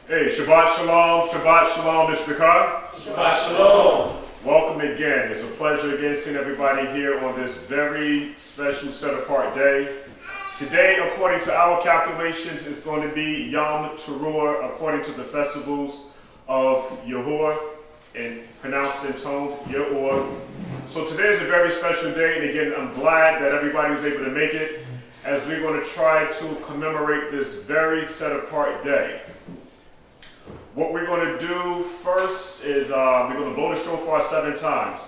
Hey, Shabbat Shalom, Mr. Khan. Shabbat Shalom. Welcome again. It's a pleasure again seeing everybody here on this very special set-apart day. Today, according to our calculations, is going to be Yom Teruah, according to the festivals of Yahuah, and pronounced in tones, Yahuah. So today is a very special day, and again, I'm glad that everybody was able to make it, as we're going to try to commemorate this very set-apart day. What we're going to do first is we're going to blow the shofar 7 times.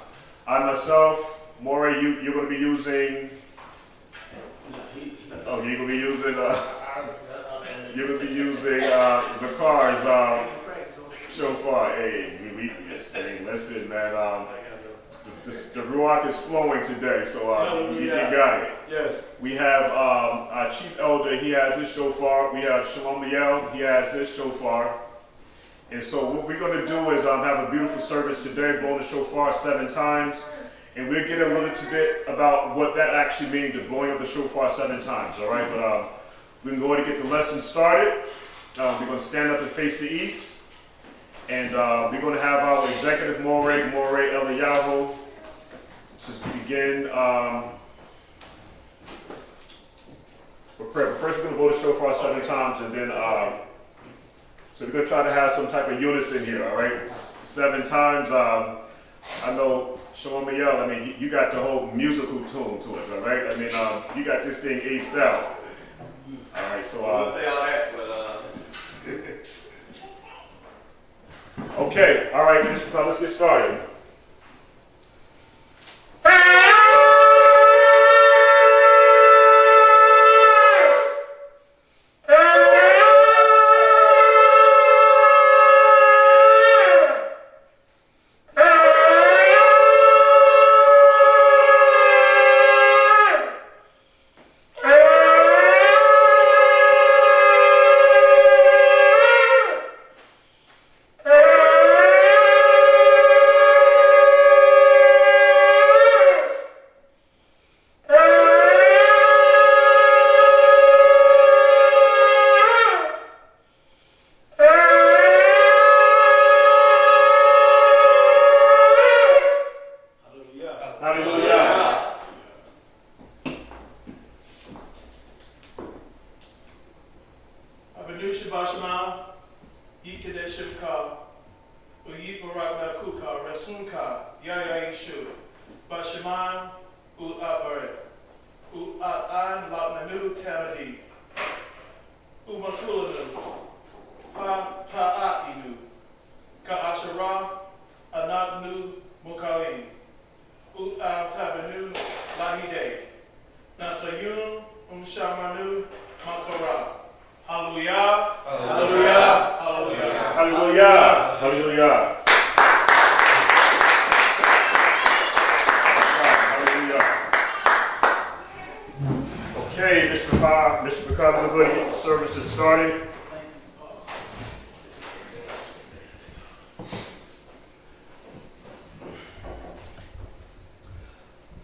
I myself, Morey, you're going to be using. Oh, you're going to be using. You're going to be using Zakar's shofar. Hey, listen, man. The Ruach is flowing today, so you got it. Yes. We have our chief elder. He has his shofar. We have Shalom, he has his shofar. And so what we're going to do is have a beautiful service today, blowing the shofar 7 times. And we'll get a little bit about what that actually means, the blowing of the shofar 7 times, all right? But we can go ahead and get the lesson started. We're going to stand up and face the east. And we're going to have our executive Morey Eliyahu to begin with prayer. But first we're going to blow the shofar 7 times, and then so we're going to try to have some type of unison here, all right? 7 times. I know, Shalom, I mean, you got the whole musical tune to it, all right? I mean, you got this thing aced out. All right, so... I won't say all that, but... Okay, all right, let's get started.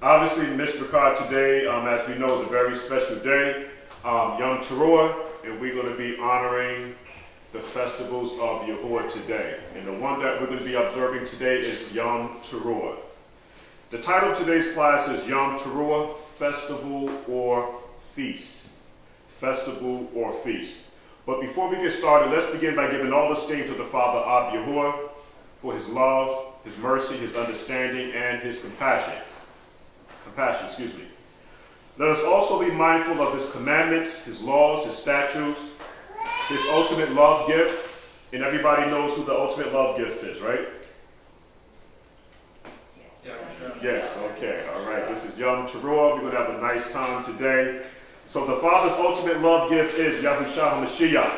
Obviously, Mishpachah today, as we know, is a very special day, Yom Teruah, and we're going to be honoring the festivals of Yahuah today. And the one that we're going to be observing today is Yom Teruah. The title of today's class is Yom Teruah, Festival or Feast. Festival or Feast. But before we get started, let's begin by giving all esteem to the Father of Yahuah for his love, his mercy, his understanding, and his compassion. Let us also be mindful of his commandments, his laws, his statutes, his ultimate love gift. And everybody knows who the ultimate love gift is, right? Yes, okay, all right. This is Yom Teruah. We're going to have a nice time today. So the Father's ultimate love gift is Yahusha Mashiyach.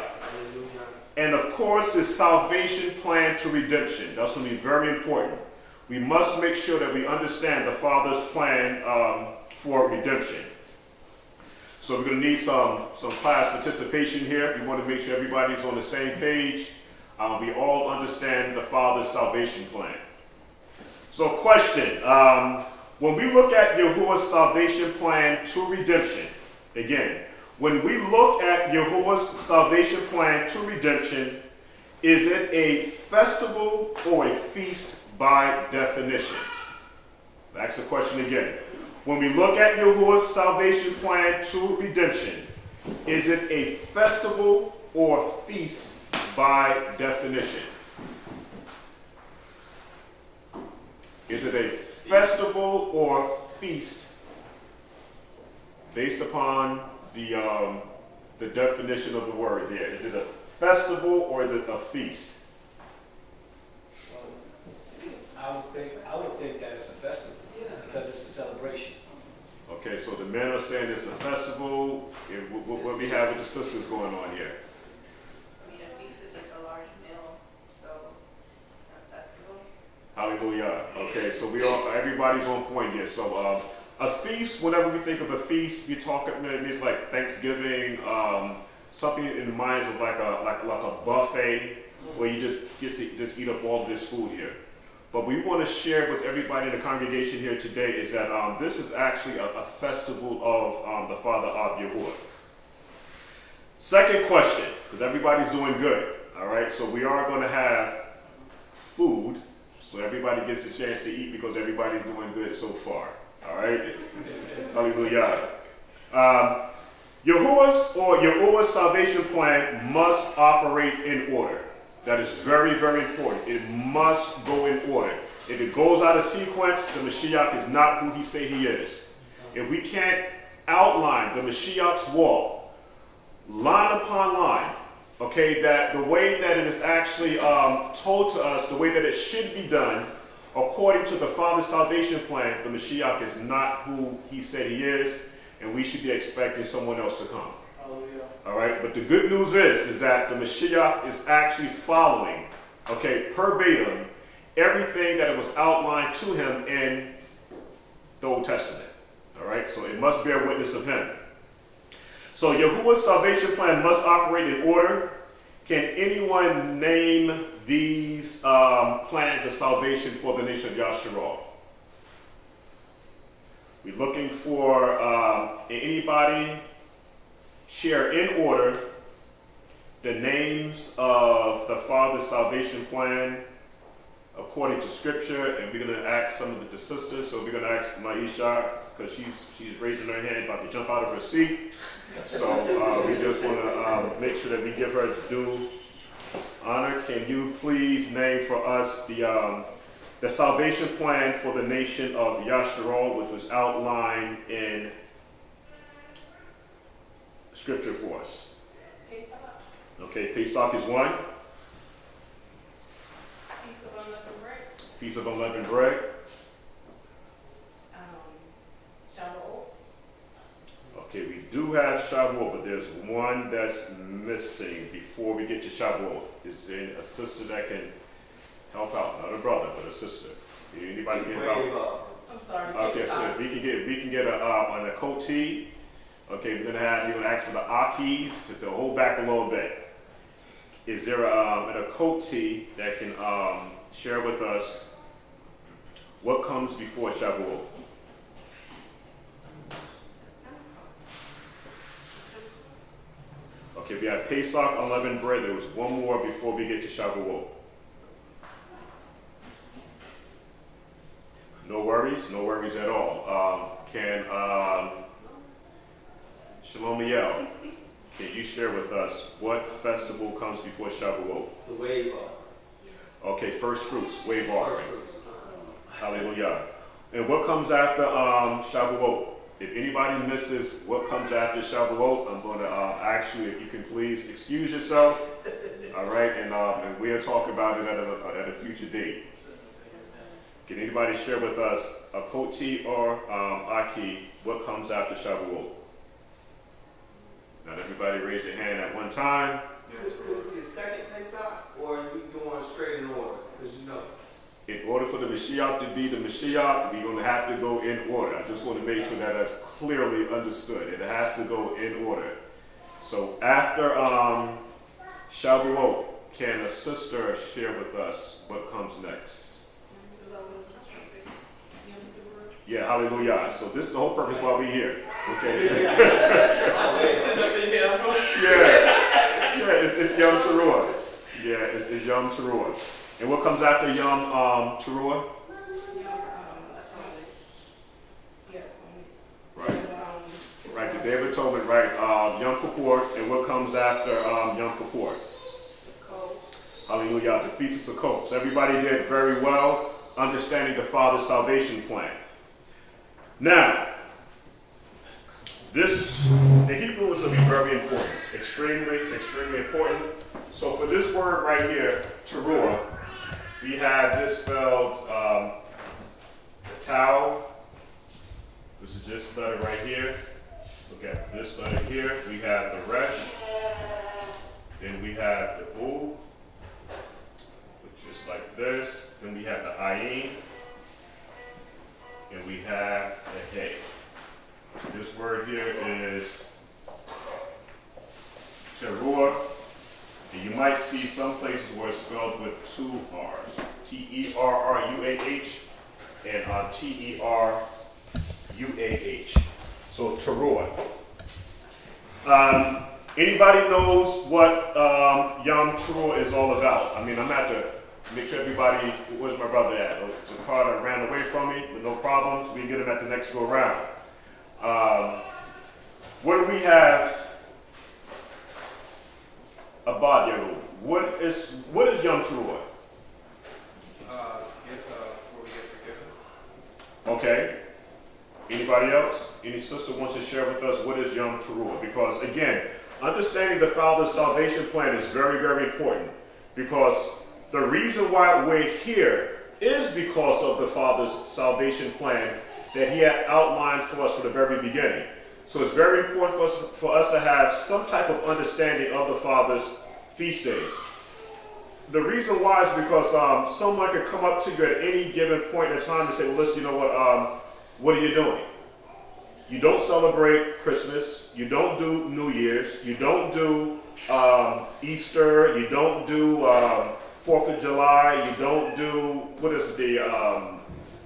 And of course, his salvation plan to redemption. That's going to be very important. We must make sure that we understand the Father's plan for redemption. So we're going to need some class participation here. We want to make sure everybody's on the same page. We all understand the Father's salvation plan. So question, when we look at Yahuwah's salvation plan to redemption, again, when we look at Yahuwah's salvation plan to redemption, Is it a festival or a feast by definition? That's the question again. When we look at Yahuah's salvation plan to redemption, is it a festival or feast by definition? Is it a festival or feast based upon the definition of the word there? Is it a festival or is it a feast? Well, I would think that it's a festival because it's a celebration. Okay, so the men are saying it's a festival. What we have with the sisters going on here? I mean, a feast is just a large meal, so a festival. Hallelujah. Okay, so everybody's on point here. So a feast, whenever we think of a feast, we talk, it means like Thanksgiving, something in the minds of like a buffet where you just eat up all of this food here. But we want to share with everybody in the congregation here today is that this is actually a festival of the Father of Yahuah. Second question, because everybody's doing good, all right? So we are going to have food, so everybody gets a chance to eat because everybody's doing good so far, all right? Hallelujah. Yahuah's salvation plan must operate in order. That is very, very important. It must go in order. If it goes out of sequence, the Mashiyach is not who he say he is. If we can't outline the Mashiach's walk, line upon line, okay, that the way that it is actually told to us, the way that it should be done, according to the Father's salvation plan, the Mashiyach is not who he said he is, and we should be expecting someone else to come. All right, but the good news is that the Mashiyach is actually following, okay, verbatim, everything that it was outlined to him in the Old Testament. All right, so it must bear witness of him. So Yahuah's salvation plan must operate in order. Can anyone name these plans of salvation for the nation of Yashra'al? We're looking for anybody share in order the names of the Father's salvation plan according to Scripture, and we're going to ask some of the sisters. So we're going to ask Mashiyach because she's raising her hand, about to jump out of her seat. So we just want to make sure that we give her due honor. Can you please name for us the salvation plan for the nation of Yashra'al, which was outlined in Scripture for us? Pesach. Okay, Pesach is one. Feast of Unleavened Bread. Feast of Unleavened Bread. Shavuot. Okay, we do have Shavuot, but there's one that's missing before we get to Shavuot. Is there a sister that can help out? Not a brother, but a sister. Anybody can help out? I'm sorry. Okay, so if we can get an Akoti. Okay, we're gonna ask for the Akis to hold back a little bit. Is there an Akoti that can share with us what comes before Shavuot? Okay, we have Pesach, unleavened bread. There was one more before we get to Shavuot. No worries at all. Can Shalomiel, can you share with us what festival comes before Shavuot? The wave offering. Okay, first fruits, wave offering. Hallelujah. And what comes after Shavuot? If anybody misses what comes after Shavuot, I'm going to ask you if you can please excuse yourself. All right, and we'll talk about it at a future date. Can anybody share with us a Koti or Aki, what comes after Shavuot? Not everybody raise your hand at one time. Would it be a second Pesach, or are we going straight in order? Because you know. In order for the Mashiyach to be the Mashiyach, we're going to have to go in order. I just want to make sure that that's clearly understood. It has to go in order. So after Shavuot, can a sister share with us what comes next? Yeah, hallelujah. So this is the whole purpose why we're here. Okay. Yeah, it's Yom Teruah. Yeah, it's Yom Teruah. And what comes after Yom Teruah? Right. Right, the Day of Atonement, right. Yom Kippur, and what comes after Yom Kippur? Hallelujah, the Feast of Sukkot. So everybody did very well, understanding the Father's salvation plan. Now, this, the Hebrew is going to be very important. Extremely, extremely important. So for this word right here, Teruah, we have this spelled Tau. This is this letter right here. Look at this letter here. We have the Resh. Then we have the U, which is like this. Then we have the Ayin. And we have the Hey. This word here is Teruah. And you might see some places where it's spelled with two R's. T-E-R-R-U-A-H and T-E-R-U-A-H. So Teruah. Anybody knows what Yom Teruah is all about? I mean, I'm going to have to make sure everybody, where's my brother at? The car that ran away from me with no problems. We can get him at the next go round. What do we have about Yahuah? What is Yom Teruah? Where we get forgiven. Okay. Anybody else? Any sister wants to share with us what is Yom Teruah? Because again, understanding the Father's salvation plan is very, very important. Because the reason why we're here is because of the Father's salvation plan that He had outlined for us from the very beginning. So it's very important for us to have some type of understanding of the Father's feast days. The reason why is because someone could come up to you at any given point in time and say, well, listen, you know what are you doing? You don't celebrate Christmas. You don't do New Year's. You don't do Easter. You don't do 4th of July. You don't do,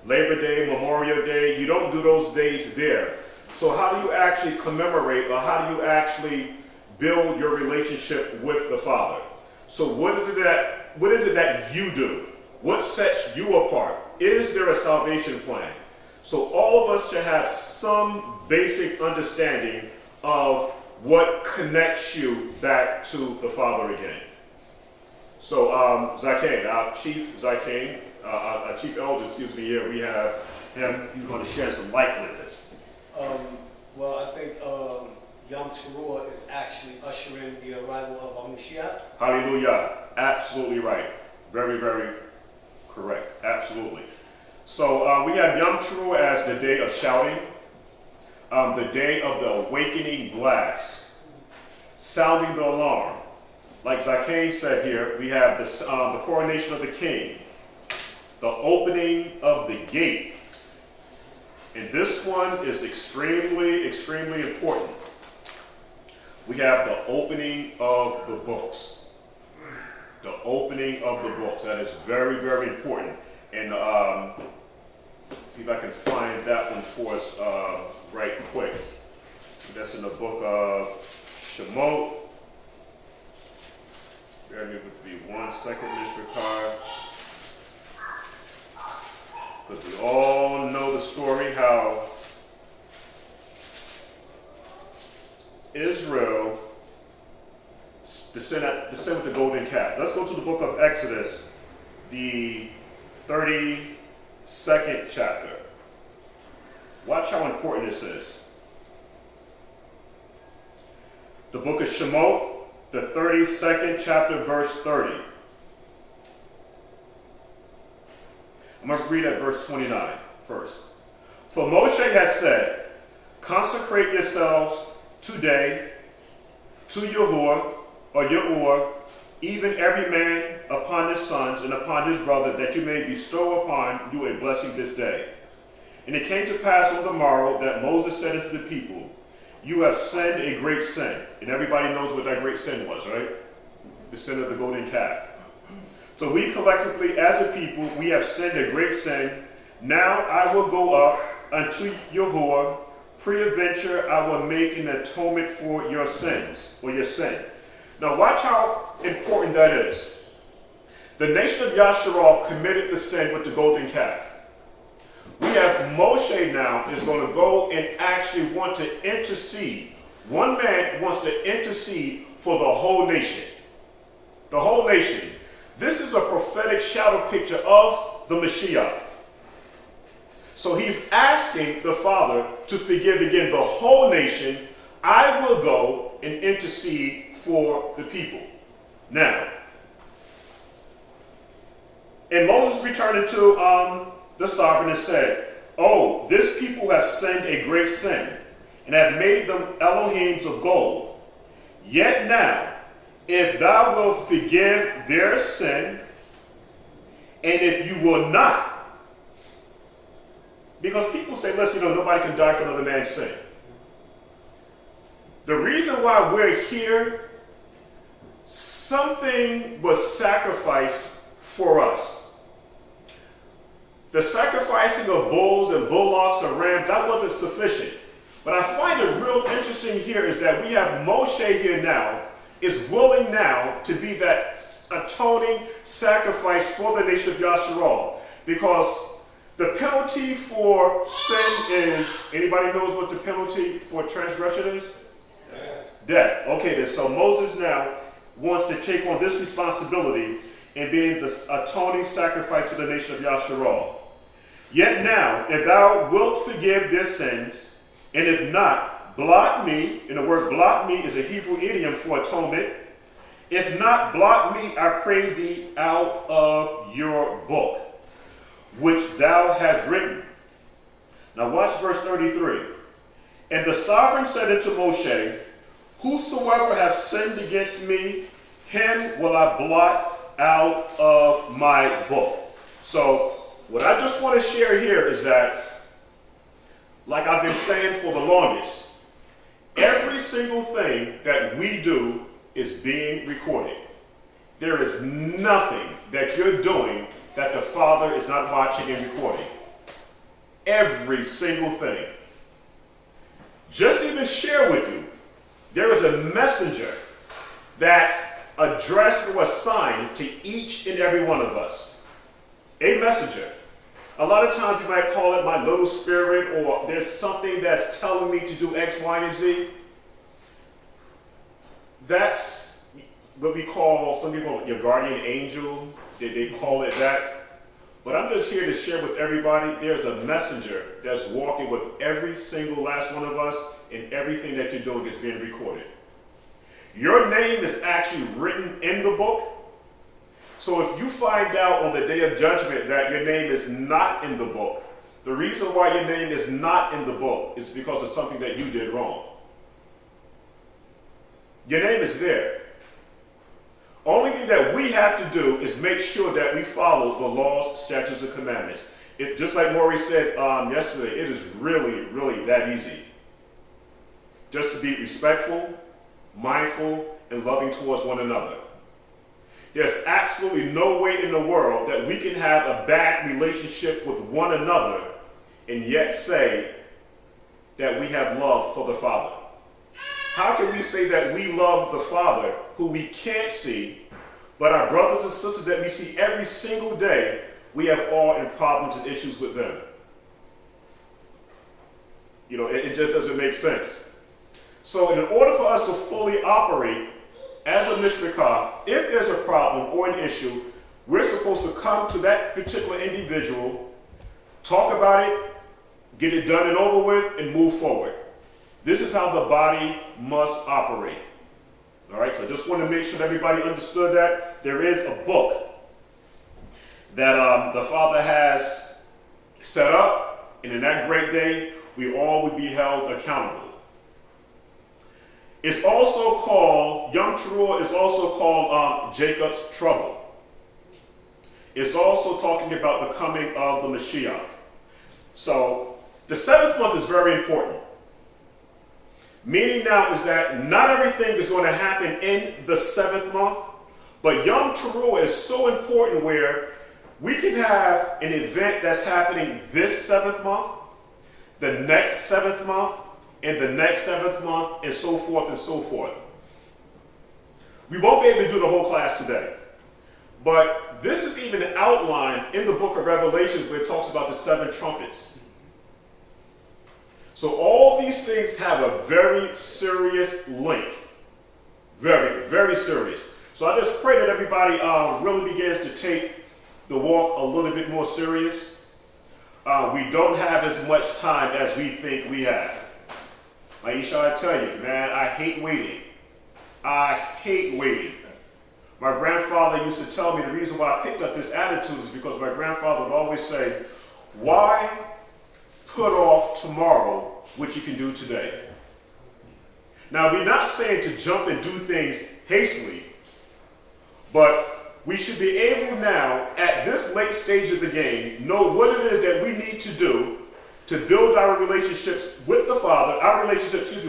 Labor Day, Memorial Day. You don't do those days there. So how do you actually commemorate, or how do you actually build your relationship with the Father? So what is it that you do? What sets you apart? Is there a salvation plan? So all of us should have some basic understanding of what connects you back to the Father again. So Zakane, our chief elder, here we have him. He's going to share some light with us. Well, I think Yom Teruah is actually ushering the arrival of Mashiyach. Hallelujah. Absolutely right. Very, very correct. Absolutely. So we have Yom Teruah as the day of shouting, the day of the awakening blast, sounding the alarm. Like Zakane said here, we have the coronation of the king, the opening of the gate. And this one is extremely, extremely important. We have the opening of the books. The opening of the books. That is very, very important. And see if I can find that one for us right quick. That's in the book of Shemot. Bear with me 1 second, Mr. Carr. Because we all know the story how Israel descended with the golden calf. Let's go to the book of Exodus, the 32nd chapter. Watch how important this is. The book of Shemot, the 32nd chapter, verse 30. I'm going to read at verse 29 first. For Moshe has said, consecrate yourselves today to Yahuah, or Yahuah, even every man upon his sons and upon his brother, that you may bestow upon you a blessing this day. And it came to pass on the morrow that Moses said unto the people, you have sinned a great sin. And everybody knows what that great sin was, right? The sin of the golden calf. So we collectively, as a people, we have sinned a great sin. Now I will go up unto Yahuah. Peradventure I will make an atonement for your sins, or your sin. Now watch how important that is. The nation of Yashra'al committed the sin with the golden calf. We have Moshe now is going to go and actually want to intercede. One man wants to intercede for the whole nation. The whole nation. This is a prophetic shadow picture of the Mashiyach. So he's asking the Father to forgive again the whole nation. I will go and intercede for the people. Now, and Moses returned to the sovereign and said, oh, this people have sinned a great sin, and have made them Elohims of gold. Yet now, if thou wilt forgive their sin, and if you will not, because people say, listen, nobody can die for another man's sin. The reason why we're here, something was sacrificed for us. The sacrificing of bulls and bullocks and rams, that wasn't sufficient. But I find it real interesting here is that we have Moshe here now, is willing now to be that atoning sacrifice for the nation of Yashra'al. Because the penalty for sin is, anybody knows what the penalty for transgression is? Death. Okay, then so Moses now wants to take on this responsibility in being the atoning sacrifice for the nation of Yashra'al. Yet now, if thou wilt forgive their sins, and if not, blot me, and the word blot me is a Hebrew idiom for atonement. If not, blot me, I pray thee, out of your book, which thou hast written. Now watch verse 33. And the sovereign said unto Moshe, whosoever hath sinned against me, him will I blot out of my book. So, what I just want to share here is that, like I've been saying for the longest, every single thing that we do is being recorded. There is nothing that you're doing that the Father is not watching and recording. Every single thing. Just even share with you, there is a messenger that's addressed or assigned to each and every one of us. A messenger. A lot of times you might call it my little spirit, or there's something that's telling me to do X, Y, and Z. That's what we call, some people, your guardian angel. They call it that. But I'm just here to share with everybody, there's a messenger that's walking with every single last one of us, and everything that you're doing is being recorded. Your name is actually written in the book. So if you find out on the day of judgment that your name is not in the book, the reason why your name is not in the book is because of something that you did wrong. Your name is there. Only thing that we have to do is make sure that we follow the laws, statutes, and commandments. Just like Maury said yesterday, it is really, really that easy. Just to be respectful, mindful, and loving towards one another. There's absolutely no way in the world that we can have a bad relationship with one another and yet say that we have love for the Father. How can we say that we love the Father who we can't see, but our brothers and sisters that we see every single day, we have all in problems and issues with them? It just doesn't make sense. So in order for us to fully operate as a Mishpachah, if there's a problem or an issue, we're supposed to come to that particular individual, talk about it, get it done and over with, and move forward. This is how the body must operate. All right, so I just want to make sure that everybody understood that. There is a book that the Father has set up, and in that great day, we all would be held accountable. It's also called, Yom Teruah is also called Jacob's trouble. It's also talking about the coming of the Mashiyach. So, the 7th month is very important. Meaning now is that not everything is going to happen in the 7th month, but Yom Teruah is so important where we can have an event that's happening this 7th month, the next 7th month, and the next 7th month, and so forth and so forth. We won't be able to do the whole class today, But this is even outlined in the book of Revelations where it talks about the 7 trumpets. So all these things have a very serious link. Very, very serious. So I just pray that everybody really begins to take the walk a little bit more serious. We don't have as much time as we think we have. Aisha, I tell you, man, I hate waiting. I hate waiting. My grandfather used to tell me the reason why I picked up this attitude is because my grandfather would always say, why put off tomorrow what you can do today? Now, we're not saying to jump and do things hastily, but we should be able now, at this late stage of the game, know what it is that we need to do to build our relationships with the Father,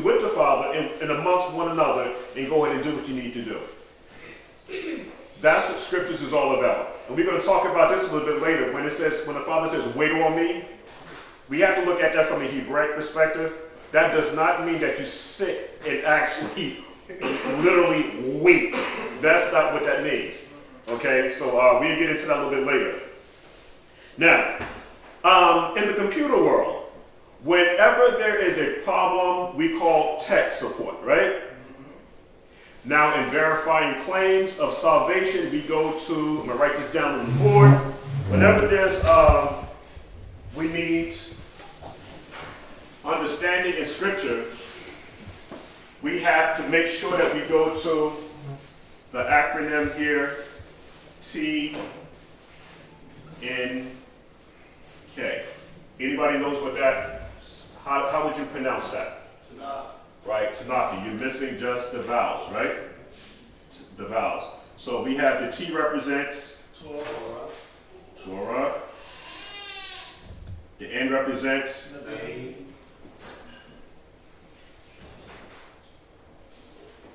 with the Father and amongst one another, and go ahead and do what you need to do. That's what Scriptures is all about. And we're going to talk about this a little bit later. When the Father says, wait on me, we have to look at that from a Hebraic perspective. That does not mean that you sit and actually literally wait. That's not what that means. Okay, so we'll get into that a little bit later. Now, in the computer world, whenever there is a problem, we call tech support, right? Now, in verifying claims of salvation, we go to, I'm going to write this down on the board. Whenever there's, we need understanding in Scripture, we have to make sure that we go to the acronym here, TNK. Anybody knows what that, how would you pronounce that? Tanak. Right, Tanak. You're missing just the vowels, right? The vowels. So we have the T represents Torah. The N represents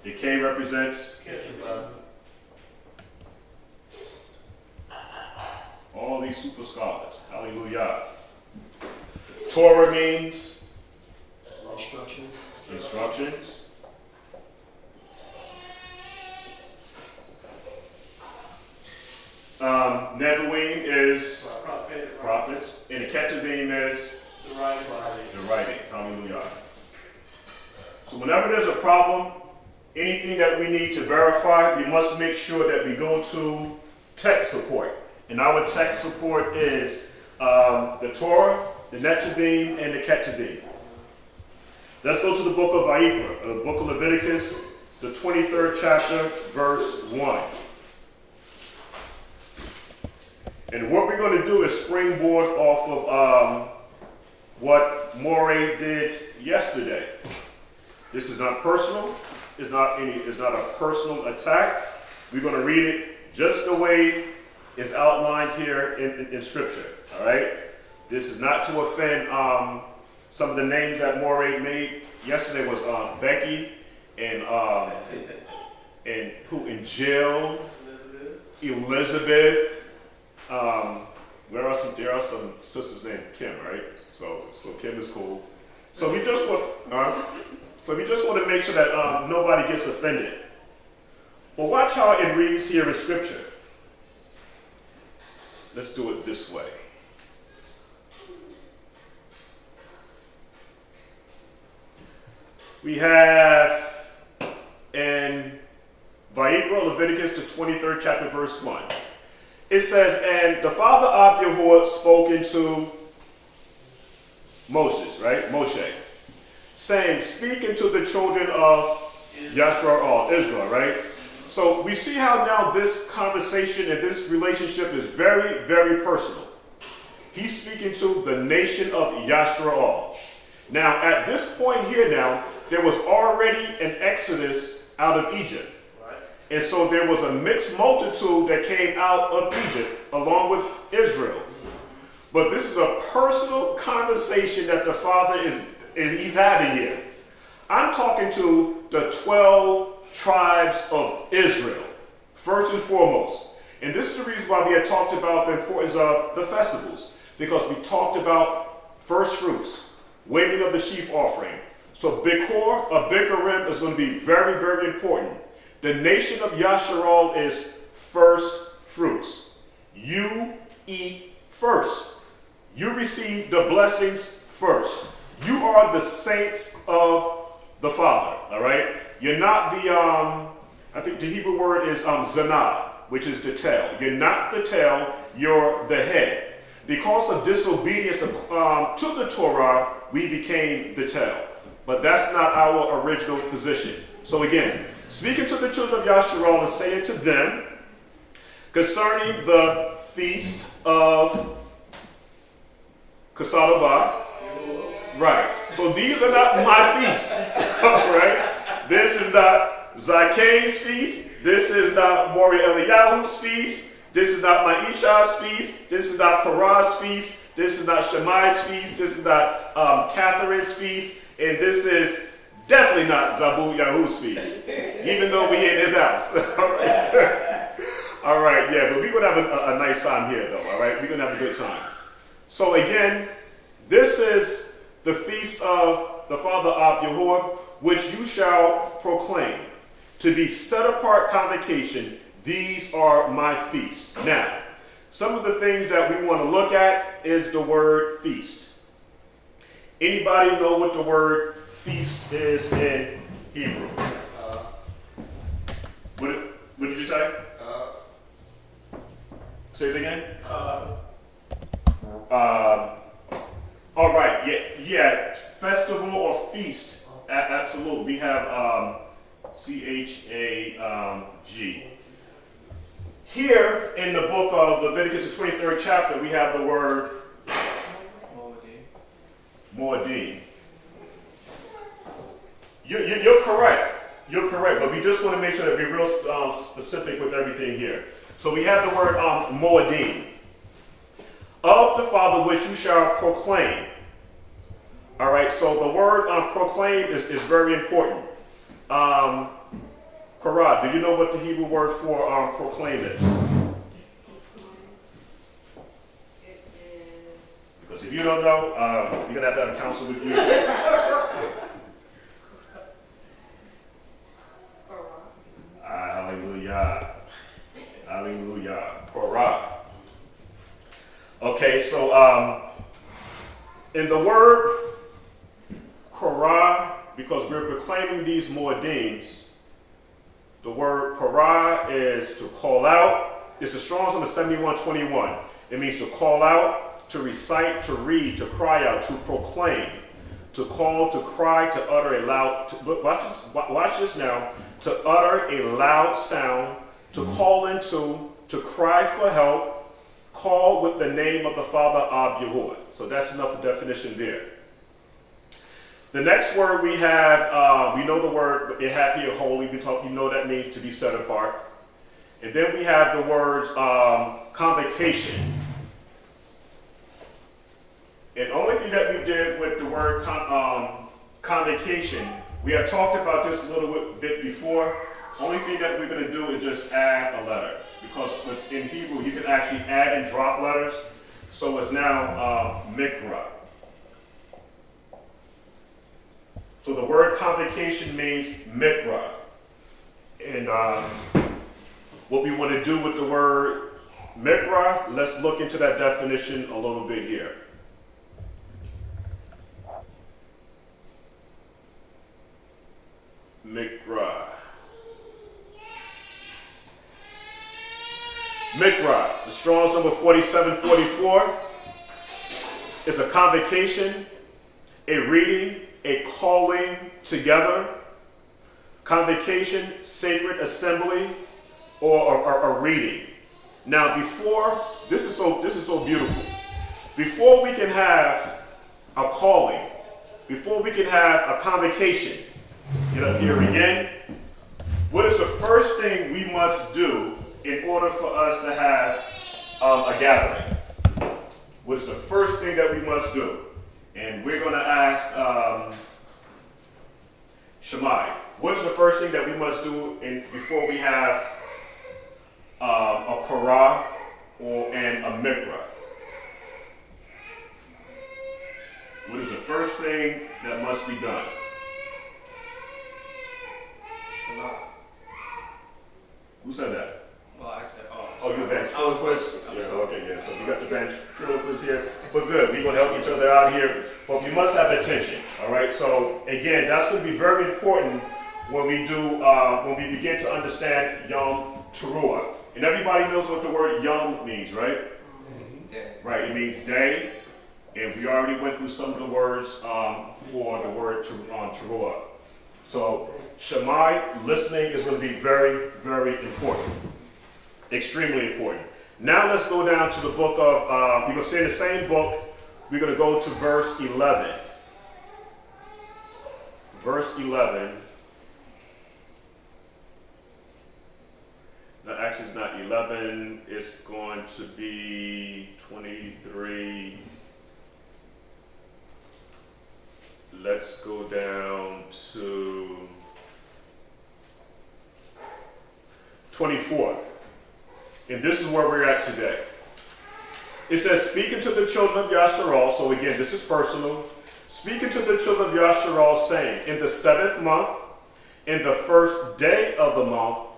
the K represents all these super scholars. Hallelujah. Torah means instructions. Nevi'im is prophets. And the Ketuvim is the writings. Hallelujah. So whenever there's a problem, anything that we need to verify, we must make sure that we go to tech support. And our tech support is the Torah, the Netuvim, and the Ketuvim. Let's go to the book of Vayikra, the book of Leviticus, the 23rd chapter, verse 1. And what we're going to do is springboard off of what Moray did yesterday. This is not personal. It's not a personal attack. We're going to read it just the way it's outlined here in Scripture. All right. This is not to offend some of the names that Moray made. Yesterday was Becky and Jill, Elizabeth. There are some sisters named Kim, right? So Kim is cool. So we just want to make sure that nobody gets offended. But watch how it reads here in Scripture. Let's do it this way. We have in Vayikra, Leviticus, the 23rd chapter, verse 1. It says, and the father of Yahuah spoke into Moses, right? Moshe, saying, speak unto the children of Yashra'al, Israel, right? So we see how now this conversation and this relationship is very, very personal. He's speaking to the nation of Yashra'al. Now, at this point here now, there was already an exodus out of Egypt. Right. And so there was a mixed multitude that came out of Egypt along with Israel. But this is a personal conversation that the Father he's having here. I'm talking to the 12 tribes of Israel, first and foremost. And this is the reason why we had talked about the importance of the festivals, because we talked about first fruits, waving of the sheaf offering. So Bikor, a Bikurim, is going to be very, very important. The nation of Yashra'al is first fruits. You eat first. You receive the blessings first. You are the saints of the Father, all right? You're not the, I think the Hebrew word is zanah, which is the tail. You're not the tail, you're the head. Because of disobedience to the Torah, we became the tail. But that's not our original position. So again, speaking to the children of Yashra'al and saying to them, concerning the feast of Kasadabah, right. So these are not my feast, right? This is not Zakein's feast. This is not Mori Eliyahu's feast. This is not Ma'ishah's feast. This is not Paraj's feast. This is not Shammai's feast. This is not Catherine's feast. And this is definitely not Zabu Yahu's feast, even though we in his house. All right, all right, yeah, but we're going to have a nice time here, though, all right? We're going to have a good time. So again, this is the feast of the Father of Yahuah, which you shall proclaim. To be set apart convocation, these are my feasts. Now, some of the things that we want to look at is the word feast. Anybody know what the word feast is in Hebrew? What did you say? Say it again? All right, yeah, festival or feast, absolutely. We have C-H-A-G. Here in the book of Leviticus, the 23rd chapter, we have the word Moedim. You're correct. You're correct, but we just want to make sure that we're real specific with everything here. So we have the word Moedim. Of the Father which you shall proclaim. All right, so the word proclaim is very important. Parad, do you know what the Hebrew word for proclaim is? Because if you don't know, you're going to have a counsel with you. Hallelujah. Hallelujah. Torah. Okay, so in the word Korah, because we're proclaiming these Moedims, the word Korah is to call out. It's the Strong's number 7121. It means to call out, to recite, to read, to cry out, to proclaim, to call, to cry, to utter a loud, watch this now, to utter a loud sound, to call into, to cry for help, call with the name of the Father of Yahuah. So that's enough definition there. The next word we have, we know the word, it have here holy, you know that means to be set apart. And then we have the word convocation. And the only thing that we did with the word convocation, we had talked about this a little bit before. Only thing that we're going to do is just add a letter. Because in Hebrew, you can actually add and drop letters. So it's now mikra. So the word convocation means mikra. And what we want to do with the word mikra, let's look into that definition a little bit here. Mikra. Mikra, the Strong's number 4744, is a convocation, a reading, a calling together, convocation, sacred assembly, or a reading. Now, before this is so beautiful. Before we can have a calling, before we can have a convocation, get up here again. What is the first thing we must do in order for us to have a gathering? What is the first thing that we must do? And we're going to ask Shammai, what is the first thing that we must do before we have a Korah and a Mikra? What is the first thing that must be done? Who said that? Well, I said, Oh, you ventriloquist? Yeah, okay, yeah. So we got the ventriloquist here. But good, we're going to help each other out here. But you must have attention, all right? So again, that's going to be very important when we begin to understand Yom Teruah. And everybody knows what the word Yom means, right? Right, it means day. And we already went through some of the words for the word Teruah. So Shemai, listening, is going to be very, very important. Extremely important. Now let's go down to the book of, we're going to stay in the same book. We're going to go to verse 11. Verse 11. No, actually it's not 11. It's going to be 23. Let's go down to 24. And this is where we're at today. It says, speaking to the children of Yashra'al, so again, this is personal. Speaking to the children of Yashra'al, saying, in the 7th month, in the first day of the month,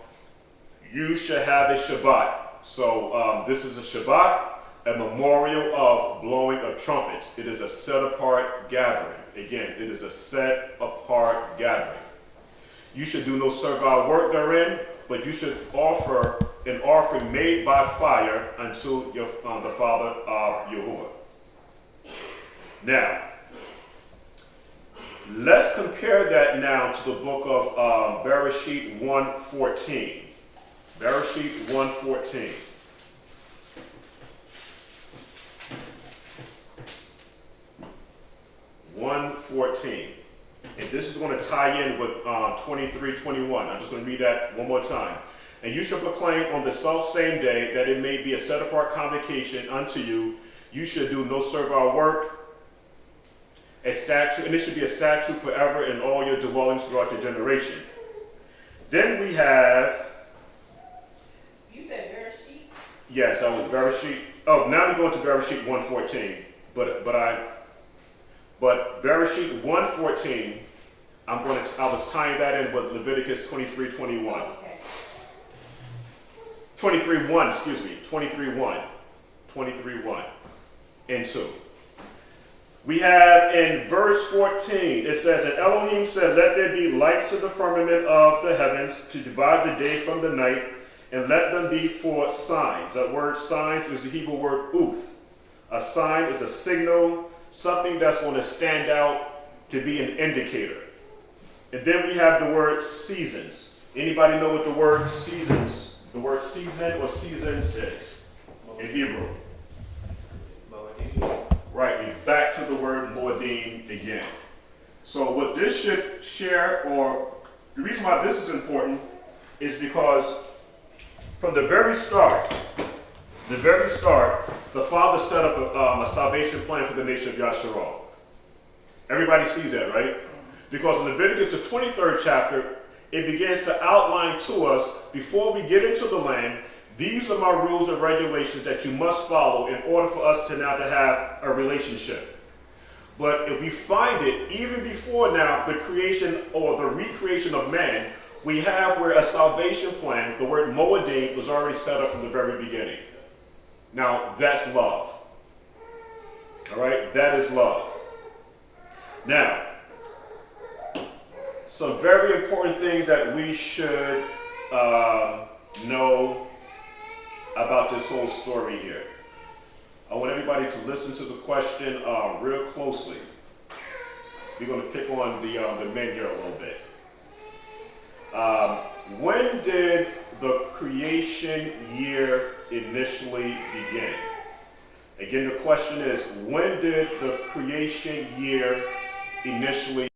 you shall have a Shabbat. So this is a Shabbat, a memorial of blowing of trumpets. It is a set-apart gathering. Again, it is a set-apart gathering. You should do no servile work therein, but you should offer an offering made by fire unto the Father of Yahuah. Now, let's compare that now to the book of Bereshit 1:14. Bereshit 1:14. And this is going to tie in with 23:21. I'm just going to read that one more time. And you shall proclaim on the self-same day that it may be a set-apart convocation unto you. You shall do no servile work, a statute, and it should be a statute forever in all your dwellings throughout your generation. Then we have... You said Bereshit? Yes, that was Bereshit. Oh, now we're going to Bereshit 1:14. But Bereshit 1:14, I was tying that in with Leviticus 23:21. Okay. 23:1, excuse me. 23:1 and 2. We have in verse 14, it says, and Elohim said, let there be lights to the firmament of the heavens to divide the day from the night, and let them be for signs. That word signs is the Hebrew word uth. A sign is a signal, something that's going to stand out to be an indicator. And then we have the word seasons. Anybody know what the word seasons, the word season or seasons is in Hebrew? Right, we're back to the word moedim again. So what this should share, or the reason why this is important, is because from the very start, the Father set up a salvation plan for the nation of Yashra'al. Everybody sees that, right? Because in Leviticus, the 23rd chapter, it begins to outline to us, before we get into the land, these are my rules and regulations that you must follow in order for us to now to have a relationship. But if we find it, even before now, the creation or the recreation of man, we have where a salvation plan, the word moedim, was already set up from the very beginning. Now, that's love. All right? That is love. Now, some very important things that we should know about this whole story here. I want everybody to listen to the question real closely. We're going to pick on the men here a little bit. When did the creation year initially begin? Again, the question is, when did the creation year initially